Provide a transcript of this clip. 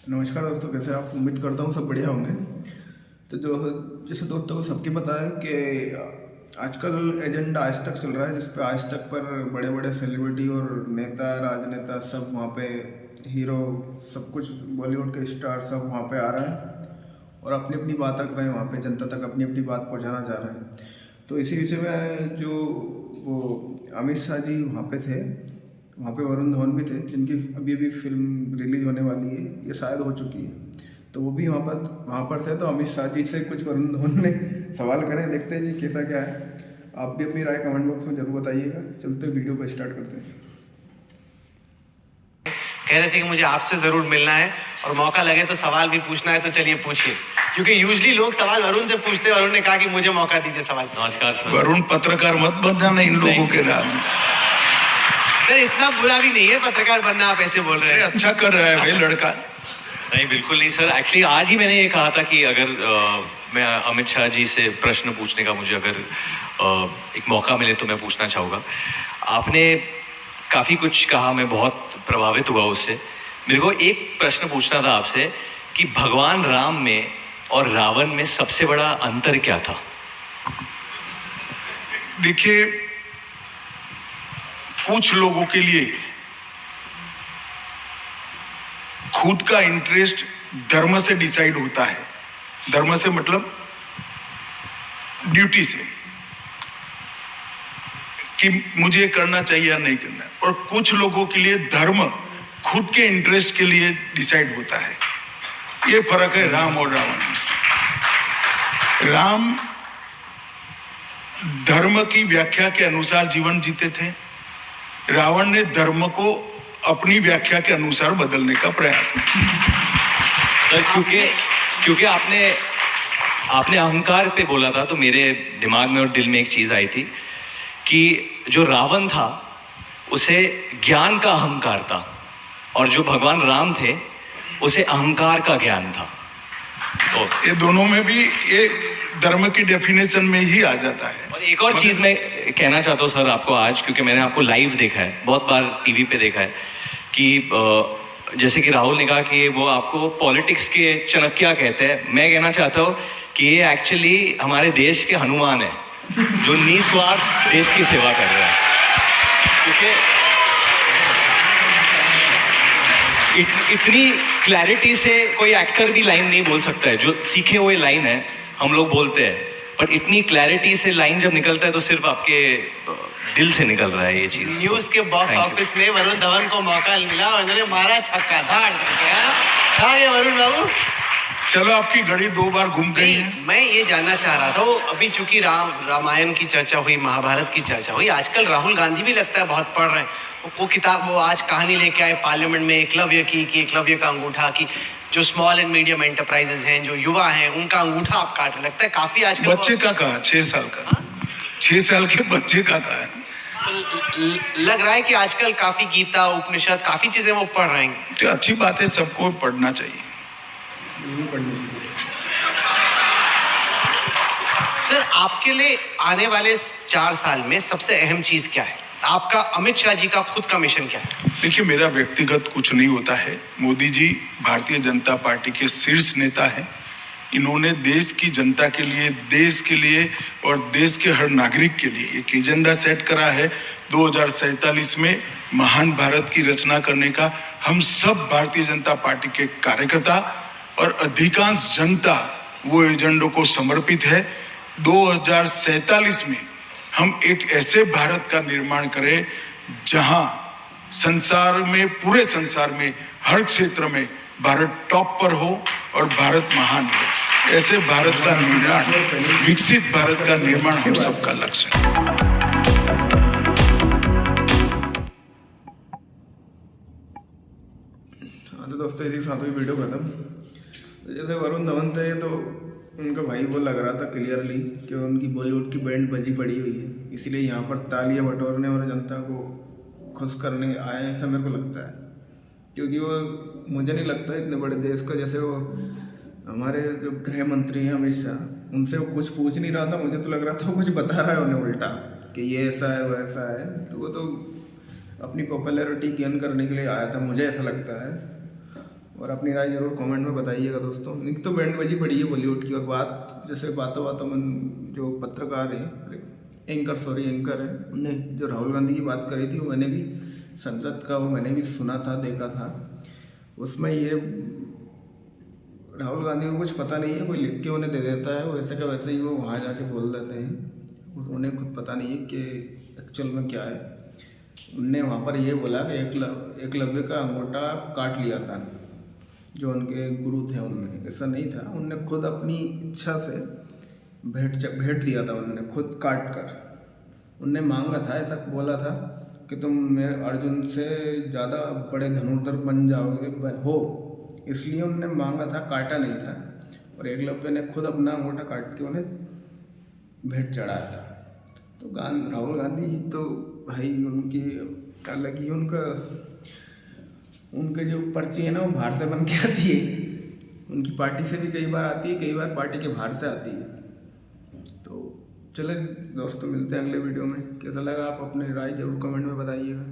नमस्कार दोस्तों, कैसे आप? उम्मीद करता हूँ सब बढ़िया होंगे। तो जो जैसे दोस्तों को सबकी पता है कि आजकल एजेंडा आज तक चल रहा है, जिस पे आज तक पर बड़े बड़े सेलिब्रिटी और नेता, राजनेता सब वहाँ पे, हीरो, सब कुछ बॉलीवुड के स्टार सब वहाँ पे आ रहे हैं और अपनी अपनी बात रख रहे हैं। वहाँ पे जनता तक अपनी अपनी बात पहुँचाना चाह रहे हैं। तो इसी विषय में जो वो अमित शाह जी वहाँ पे थे, वहाँ पे वरुण धवन भी थे, जिनकी अभी अभी फिल्म रिलीज होने वाली है, ये शायद हो चुकी है। तो वो भी वहाँ पर थे। तो अमित शाह जी से कुछ वरुण धवन ने सवाल करें, देखते हैं जी कैसा क्या है। आप भी अपनी राय कमेंट बॉक्स में जरूर बताइएगा। चलते वीडियो को स्टार्ट करते हैं। कह रहे थे कि मुझे आपसे जरूर मिलना है और मौका लगे तो सवाल भी पूछना है, तो चलिए पूछिए, क्योंकि यूजली लोग सवाल वरुण से पूछते हैं। वरुण ने कहा कि मुझे मौका दीजिए सवाल। नमस्कार सर। वरुण, पत्रकार मत बनना इन लोगों के नाम। सर इतना बुरा भी नहीं है पत्रकार बनना, आप ऐसे बोल रहे हैं। अच्छा कर रहा है भाई लड़का। नहीं, बिल्कुल नहीं सर। एक्चुअली आज ही मैंने ये कहा था कि अगर मैं अमित शाह जी से प्रश्न पूछने का मुझे अगर एक मौका मिले तो मैं पूछना चाहूँगा। आपने काफ़ी कुछ कहा, मैं बहुत प्रभावित हुआ उससे। मेरे को एक प्रश्न पूछना था आपसे कि भगवान राम में और रावण में सबसे बड़ा अंतर क्या था? देखिए, कुछ लोगों के लिए खुद का इंटरेस्ट धर्म से डिसाइड होता है। धर्म से मतलब ड्यूटी से, कि मुझे करना चाहिए या नहीं करना। और कुछ लोगों के लिए धर्म खुद के इंटरेस्ट के लिए डिसाइड होता है। ये फर्क है राम और रावण में। राम धर्म की व्याख्या के अनुसार जीवन जीते थे, रावण ने धर्म को अपनी व्याख्या के अनुसार बदलने का प्रयास किया। सर क्योंकि आपने अहंकार पे बोला था, तो मेरे दिमाग में और दिल में एक चीज आई थी कि जो रावण था उसे ज्ञान का अहंकार था और जो भगवान राम थे उसे अहंकार का ज्ञान था। तो ये दोनों में भी ये धर्म की डेफिनेशन में ही आ जाता है। और एक और चीज मैं कहना चाहता हूँ सर आपको आज, क्योंकि मैंने आपको लाइव देखा है, बहुत बार टीवी पे देखा है कि जैसे कि राहुल ने कहा कि वो आपको पॉलिटिक्स के चाणक्य कहते हैं। मैं कहना चाहता हूँ कि ये एक्चुअली हमारे देश के हनुमान है, जो निस्वार्थ देश की सेवा कर रहा है। क्योंकि इतनी क्लैरिटी से कोई एक्टर भी लाइन नहीं बोल सकता है। जो सीखे हुए लाइन है हम लोग बोलते हैं, पर इतनी क्लैरिटी से लाइन जब निकलता है तो सिर्फ आपके दिल से निकल रहा है ये चीज। न्यूज के बॉक्स ऑफिस में वरुण धवन को मौका मिला और उन्होंने मारा छक्का, धाड़ छा गए वरुण बाबू। चलो, आपकी घड़ी 2 बार घूम गई है। मैं ये जानना चाह रहा था, वो अभी चूंकि रामायण की चर्चा हुई, महाभारत की चर्चा हुई, आजकल राहुल गांधी भी लगता है बहुत पढ़ रहे हैं। वो किताब, वो आज कहानी लेके आए पार्लियामेंट में एकलव्य की, कि एकलव्य का अंगूठा, की जो स्मॉल एंड मीडियम एंटरप्राइजेस हैं, जो युवा हैं, उनका अंगूठा आप काट रहे। लगता है काफी आजकल। बच्चे का कहा 6 साल का, 6 साल के बच्चे का कहा है। तो लग रहा है कि आजकल काफी गीता, उपनिषद, काफी चीजें वो पढ़ रहे हैं। तो अच्छी बात है, सबको पढ़ना चाहिए। सर आपके लिए आने वाले 4 साल में सबसे अहम चीज क्या है? आपका, अमित शाह जी का खुद का मिशन क्या है? देखिए, मेरा व्यक्तिगत कुछ नहीं होता है। मोदी जी भारतीय जनता पार्टी के शीर्ष नेता हैं। इन्होंने देश की जनता के लिए, देश के लिए और देश के हर नागरिक के लिए एक एजेंडा सेट करा है 2047 में महान भारत की रचना करने का। हम सब भारतीय जनता पार्टी के कार्यकर्ता और अधिकांश जनता वो एजेंडे को समर्पित है। 2047 में हम एक ऐसे भारत का निर्माण करें जहां संसार में, पूरे संसार में, हर क्षेत्र में भारत टॉप पर हो और भारत महान हो। ऐसे भारत का निर्माण, विकसित भारत का निर्माण हम सबका लक्ष्य है। तो दोस्तों, इसी के साथ हुई वीडियो खत्म। तो जैसे वरुण धवन थे, तो उनका भाई वो लग रहा था क्लियरली कि उनकी बॉलीवुड की बैंड बजी पड़ी हुई है, इसीलिए यहाँ पर तालियां बटोरने और जनता को खुश करने आए हैं, ऐसा मेरे को लगता है। क्योंकि वो, मुझे नहीं लगता इतने बड़े देश का, जैसे वो हमारे जो गृह मंत्री हैं अमित शाह, उनसे वो कुछ पूछ नहीं रहा था। मुझे तो लग रहा था वो कुछ बता रहा है उन्हें उल्टा, कि ये ऐसा है, वो ऐसा है। तो वो तो अपनी पॉपुलैरिटी गेन करने के लिए आया था, मुझे ऐसा लगता है। और अपनी राय जरूर कमेंट में बताइएगा दोस्तों। एक तो बैंड बजी पड़ी है बॉलीवुड की, और बात जैसे बातों में जो पत्रकार हैं, एंकर है, उनने जो राहुल गांधी की बात करी थी वो मैंने भी संसद का मैंने भी सुना था, देखा था। उसमें ये राहुल गांधी को कुछ पता नहीं है, कोई लिख के उन्हें दे देता है, वैसे का वैसे ही वो वहाँ जाके बोल देते हैं, उन्हें खुद पता नहीं है कि एक्चुअल में क्या है। उनने वहाँ पर ये बोला कि एकलव्य का अंगूठा काट लिया था जो उनके गुरु थे उनने, ऐसा नहीं था। उनने खुद अपनी इच्छा से भेंट दिया था, उन्होंने खुद काट कर। उनने मांगा था, ऐसा बोला था कि तुम मेरे अर्जुन से ज़्यादा बड़े धनुर्धर बन जाओगे हो, इसलिए उनने मांगा था, काटा नहीं था। और एकलव्य ने खुद अपना अंगूठा काट के उन्हें भेंट चढ़ाया था। तो राहुल गांधी जी तो भाई उनकी अलग ही उनके जो पर्ची है ना वो बाहर से बन के आती है, उनकी पार्टी से भी कई बार आती है, कई बार पार्टी के बाहर से आती है। तो चले दोस्तों, मिलते हैं अगले वीडियो में। कैसा लगा आप अपनी राय जरूर कमेंट में बताइएगा।